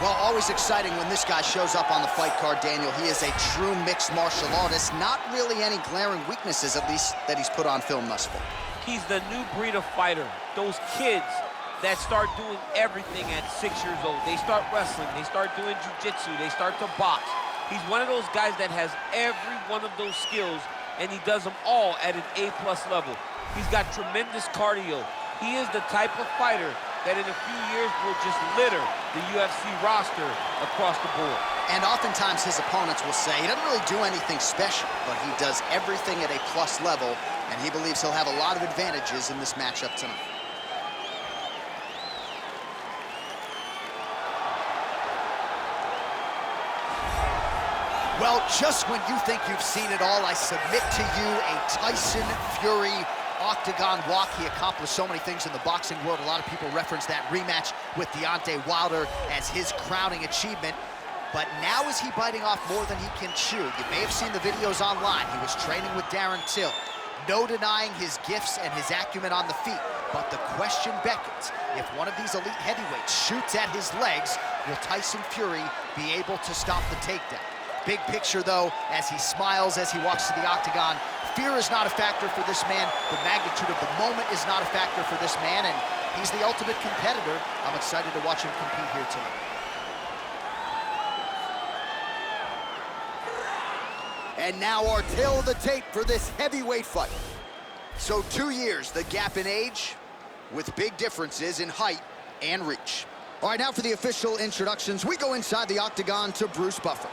Well, always exciting when this guy shows up on the fight card, Daniel. He is a true mixed martial artist. Not really any glaring weaknesses, at least, that he's put on film thus far. He's the new breed of fighter. Those kids that start doing everything at 6 years old. They start wrestling, they start doing jiu-jitsu, they start to box. He's one of those guys that has every one of those skills, and he does them all at an A+ level. He's got tremendous cardio. He is the type of fighter that in a few years will just litter the UFC roster across the board. And oftentimes his opponents will say he doesn't really do anything special, but he does everything at A+ level, and he believes he'll have a lot of advantages in this matchup tonight. Well, just when you think you've seen it all, I submit to you a Tyson Fury octagon walk. He accomplished so many things in the boxing world. A lot of people reference that rematch with Deontay Wilder as his crowning achievement. But now is he biting off more than he can chew? You may have seen the videos online. He was training with Darren Till. No denying his gifts and his acumen on the feet. But the question beckons, if one of these elite heavyweights shoots at his legs, will Tyson Fury be able to stop the takedown? Big picture, though, as he smiles as he walks to the octagon. Fear is not a factor for this man. The magnitude of the moment is not a factor for this man, and he's the ultimate competitor. I'm excited to watch him compete here tonight. And now our tale of the tape for this heavyweight fight. So 2 years, the gap in age, with big differences in height and reach. All right, now for the official introductions. We go inside the octagon to Bruce Buffer.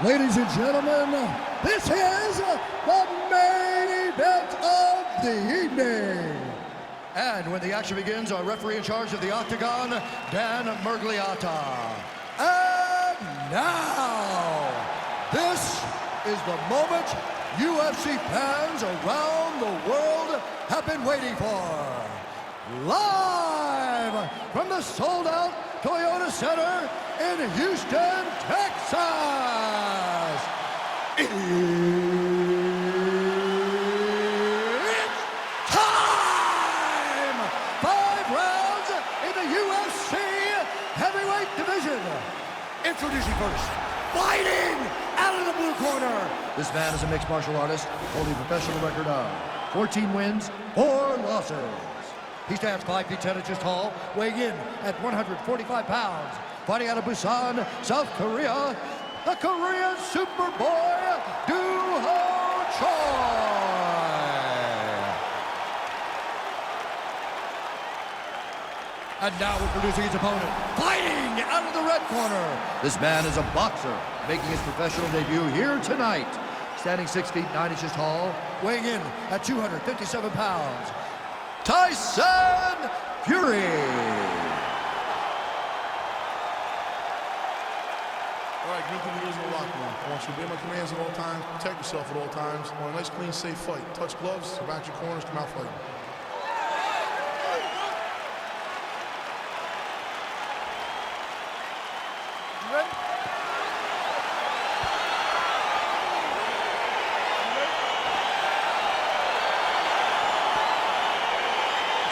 Ladies and gentlemen, this is the main event of the evening. And when the action begins, our referee in charge of the octagon, Dan Murgliata. And now, this is the moment UFC fans around the world have been waiting for. Live from the sold-out Toyota Center in Houston, Texas. It's time! 5 rounds in the UFC heavyweight division. Introducing first, fighting out of the blue corner. This man is a mixed martial artist, holding a professional record of 14 wins, 4 losses. He stands 5 feet 10 inches tall, weighing in at 145 pounds. Fighting out of Busan, South Korea, the Korean Superboy, Do-Ho Choi. And now introducing his opponent, fighting out of the red corner. This man is a boxer, making his professional debut here tonight. Standing 6 feet 9 inches tall, weighing in at 257 pounds. Tyson Fury. All right, greet the leaders in the locker room. I want you to obey my commands at all times, protect yourself at all times. I want a nice, clean, safe fight. Touch gloves, back your corners, come out fighting. You ready?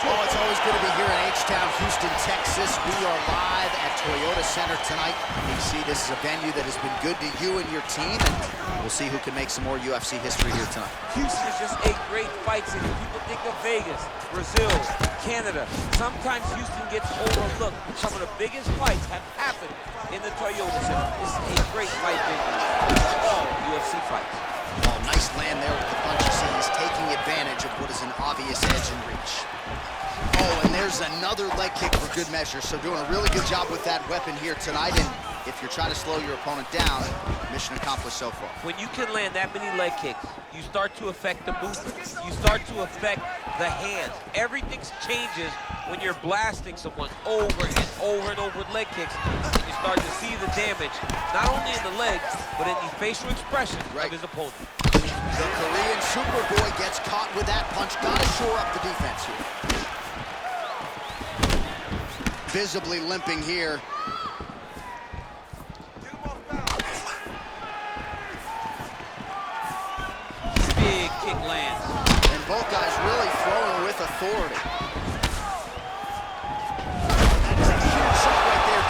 Oh, it's always good to be here in H-Town, Houston, Texas. We are live at Toyota Center tonight. You see, this is a venue that has been good to you and your team, and we'll see who can make some more UFC history here tonight. Houston is just a great fight city. People think of Vegas, Brazil, Canada. Sometimes Houston gets overlooked. Some of the biggest fights have happened in the Toyota Center. This is a great fight venue for all UFC fights. Oh, nice land there with the punch. You see, he's taking advantage of what is an obvious edge and reach. Oh, and there's another leg kick for good measure. So doing a really good job with that weapon here tonight. And if you're trying to slow your opponent down, mission accomplished so far. When you can land that many leg kicks, you start to affect the movement. You start to affect the hands. Everything changes when you're blasting someone over and over and over with leg kicks. You start to see the damage, not only in the legs, but in the facial expression of his opponent. The Korean Superboy gets caught with that punch. Gotta shore up the defense here. Visibly limping here. Big kick lands. And both guys really throwing with authority. That is a huge shot right there,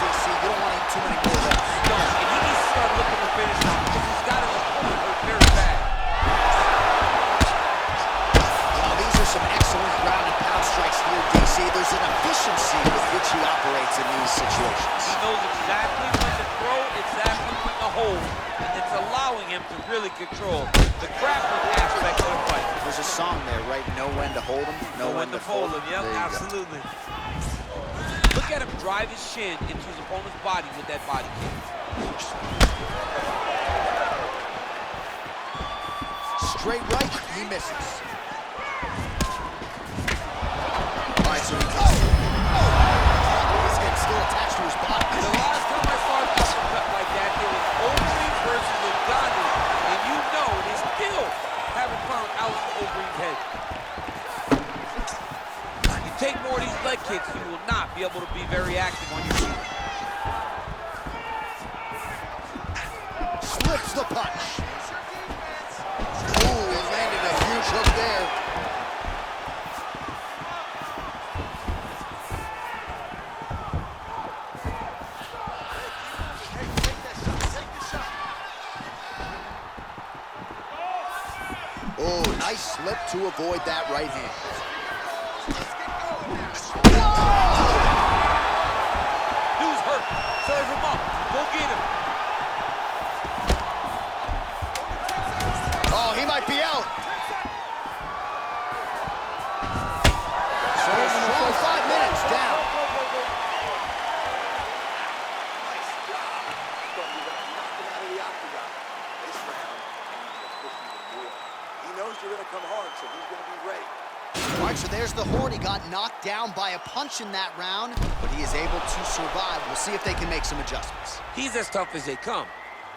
DC, there's an efficiency with which he operates in these situations. He knows exactly when to throw, exactly when to hold, and it's allowing him to really control the grappling aspect of the fight. There's a song there, right? Know when to hold him, know when to fold him. Yep, There you go. absolutely. Look at him drive his shin into his opponent's body with that body kick. Straight right, he misses. All right, so he does. His head still attached to his body. The last time I saw an uppercut like that, it was Overeem versus Ngannou, and you know they still haven't found out Overeem's head. You take more of these leg kicks, you will not be able to be very active on your feet. Slips the punch. Ooh, he landed a huge hook there. Oh, nice slip to avoid that right hand. Dude's hurt. Serve him up. Go get him. Oh, he might be out. So a strong 5 minutes down. All right, so there's the horn. He got knocked down by a punch in that round, but he is able to survive. We'll see if they can make some adjustments. He's as tough as they come.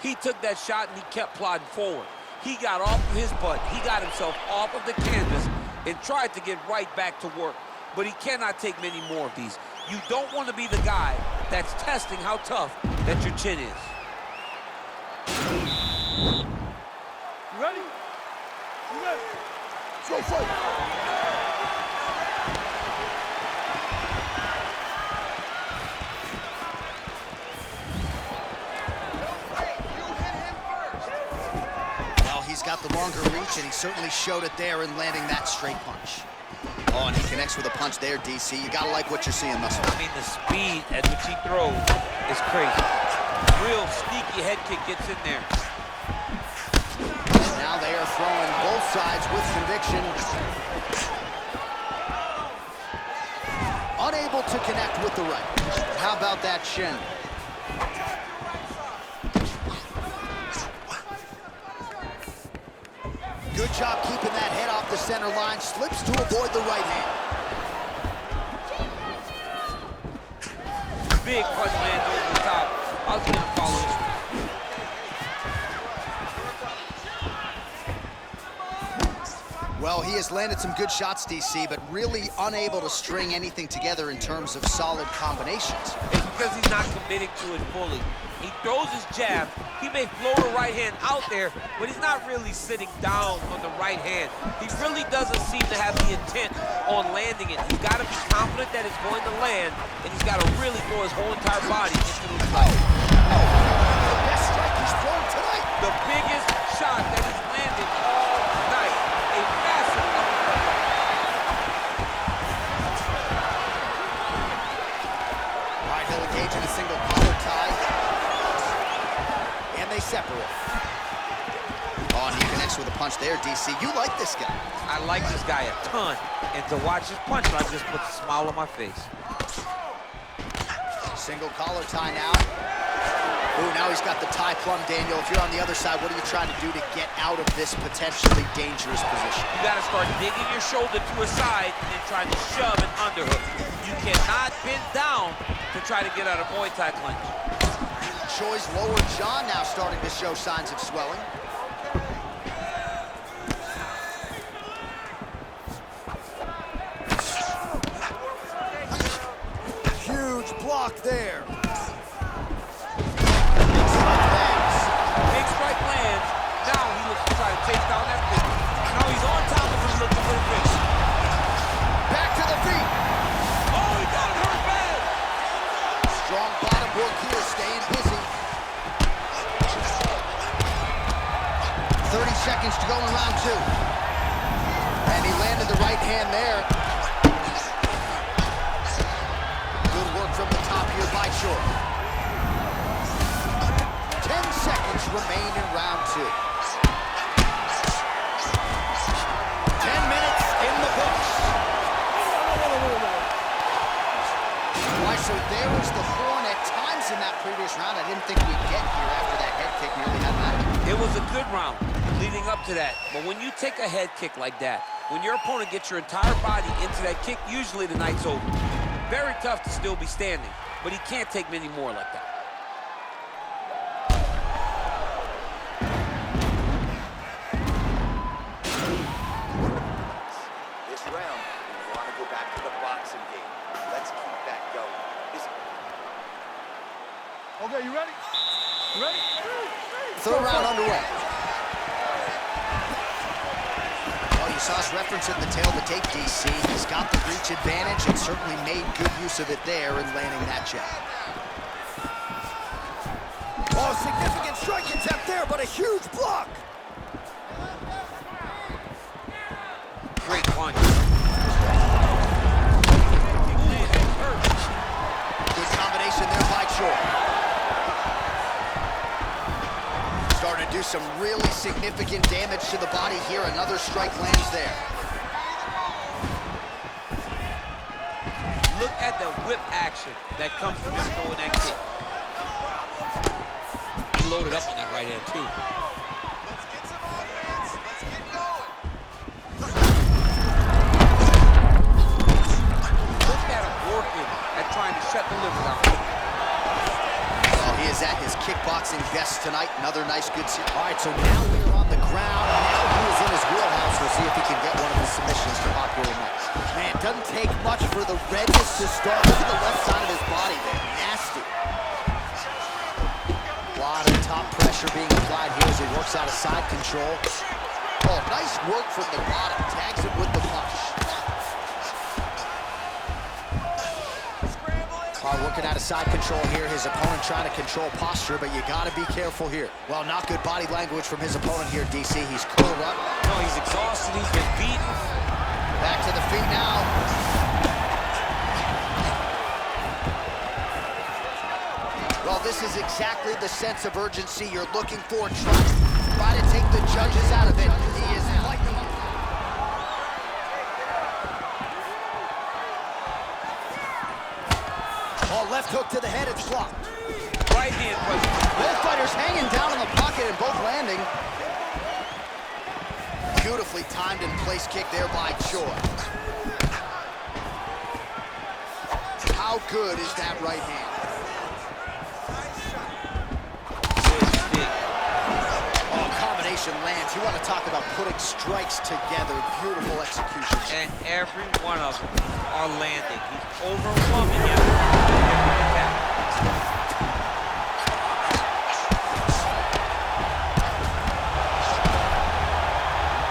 He took that shot and he kept plodding forward. He got off of his butt. He got himself off of the canvas and tried to get right back to work. But he cannot take many more of these. You don't want to be the guy that's testing how tough that your chin is. You ready? You ready? Let's go fight. He's got the longer reach, and he certainly showed it there in landing that straight punch. Oh, and he connects with a punch there, DC. You gotta like what you're seeing, Muscle. I mean, the speed at which he throws is crazy. Real sneaky head kick gets in there. Now they are throwing both sides with conviction. Unable to connect with the right. How about that shin? Good job keeping that head off the center line. Slips to avoid the right hand. Big punch lands over the top. I was gonna follow this. Well, he has landed some good shots, DC, but really unable to string anything together in terms of solid combinations. It's because he's not committing to it fully. He throws his jab. He may float a right hand out there, but he's not really sitting down on the right hand. He really doesn't seem to have the intent on landing it. He's got to be confident that it's going to land, and he's got to really throw his whole entire body into the fight. The best strike he's thrown tonight. The biggest shot that he's landed all night. A massive uppercut. All right, he'll engage in a single collar tie. And they separate. Oh, and he connects with a punch there, DC. You like this guy. I like this guy a ton, and to watch his punch, I just put a smile on my face. Single collar tie now. Ooh, now he's got the tie plum, Daniel. If you're on the other side, what are you trying to do to get out of this potentially dangerous position? You got to start digging your shoulder to a side and then trying to shove an underhook. You cannot bend down to try to get out of Muay Thai clinch. Choi's lower jaw now starting to show signs of swelling. Huge block there. Big strike lands. Now he looks to try to chase down that finish. Now he's on top of him looking for the finish. Back to the feet. Oh, he got hurt bad. Strong bottom work here, staying busy. 30 seconds to go in round two. And he landed the right hand there. remain in round 2. 10 minutes in the books. Why, so there was the horn at times in that previous round. I didn't think we'd get here after that head kick nearly had out of it. It was a good round leading up to that. But when you take a head kick like that, when your opponent gets your entire body into that kick, usually the night's over. Very tough to still be standing, but he can't take many more like that. This round, we want to go back to the boxing game. Let's keep that going. Okay, you ready? You ready? Third round underway. Well, you saw us referencing the tail of the tape, DC. He's got the reach advantage and certainly made good use of it there in landing that jab. Oh, significant strike attempt there, but a huge block. Great punch. Good combination there by Choi. Starting to do some really significant damage to the body here. Another strike lands there. Look at the whip action that comes from him throwing that kick. He loaded up on that right hand, too. Let's get some offense. Let's get going. Look at him working at trying to shut the liver down. Well, he is at his kickboxing best tonight. Another nice, good series. All right, so now we're on the ground. Now he is in his wheelhouse. We'll see if he can get one of his submissions to Hawk here tonight. Man, it doesn't take much for the redness to start. Look at the left side of his body there. Nasty. A lot of top pressure being applied here as he works out of side control. Oh, nice work from the bottom. Tags him with the punch. Working out of side control here. His opponent trying to control posture, but you got to be careful here. Well, not good body language from his opponent here, DC. He's curled up. No, he's exhausted. He's been beaten. Back to the feet now. Well, this is exactly the sense of urgency you're looking for. Try to take the judges out of it. He is fighting. Oh, left hook to the head, it's blocked. Right hand punch. Both fighters hanging down in the pocket and both landing. Beautifully timed and placed kick there by Choi. How good is that right hand? Oh, combination lands. You want to talk about putting strikes together. Beautiful execution. And every one of them are landing. He's overwhelming him.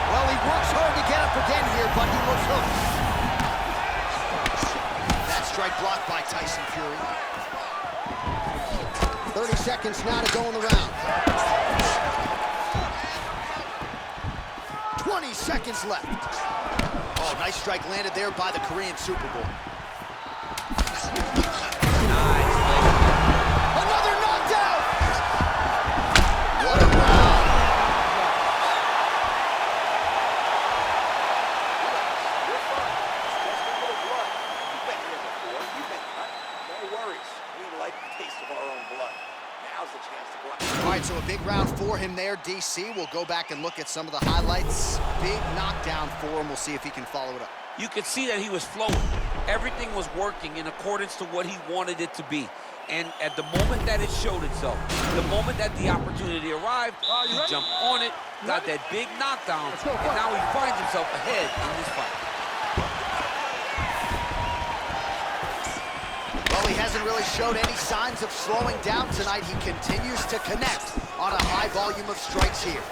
Well, he works hard to get up again here, but he looks hooked. That strike blocked by Tyson Fury. 30 seconds now to go in the round. 20 seconds left. Oh, nice strike landed there by the Korean Superboy. Another knockdown! What a round! You've been here before. You've been cut. No worries. We like the taste of our own blood. Now's the chance to go out. All right, so a big round for him there, DC. We'll go back and look at some of the highlights. Big knockdown for him. We'll see if he can follow it up. You could see that he was flowing. Everything was working in accordance to what he wanted it to be. And at the moment that it showed itself, the moment that the opportunity arrived, he jumped on it, got that big knockdown, and now he finds himself ahead in this fight. Well, he hasn't really showed any signs of slowing down tonight. He continues to connect on a high volume of strikes here.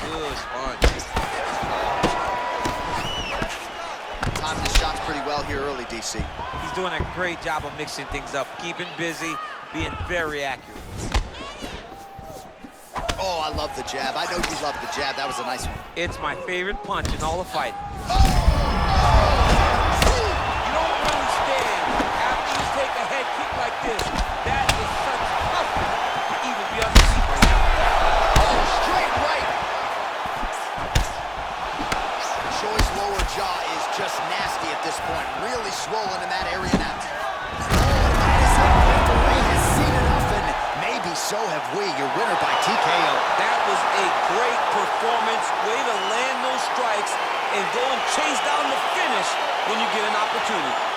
Good punch. Timing the shots pretty well here early, DC. He's doing a great job of mixing things up, keeping busy, being very accurate. Oh, I love the jab. I know you love the jab. That was a nice one. It's my favorite punch in all the fight. You don't understand after you take a head kick like this. That is such toughness to even be on the feet right now. this point. Really swollen in that area now. The way has seen enough, and maybe so have we. Your winner by TKO. That was a great performance. Way to land those strikes and go and chase down the finish when you get an opportunity.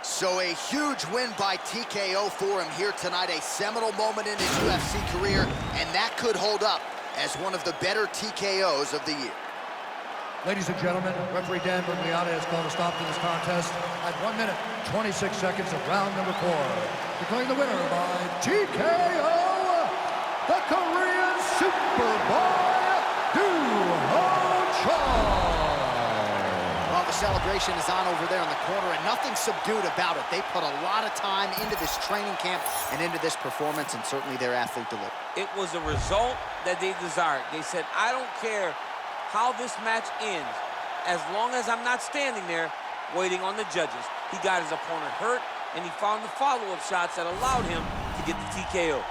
So a huge win by TKO for him here tonight, a seminal moment in his UFC career, and that could hold up as one of the better TKOs of the year. Ladies and gentlemen, referee Dan Bergliata has called a stop to this contest at 1 minute, 26 seconds of round number 4. Declaring the winner by TKO, the Korean Superboy, Duho-Choi. Well, the celebration is on over there in the corner, and nothing subdued about it. They put a lot of time into this training camp and into this performance, and certainly their athlete delivered. It was a result that they desired. They said, I don't care how this match ends, as long as I'm not standing there waiting on the judges. He got his opponent hurt, and he found the follow-up shots that allowed him to get the TKO.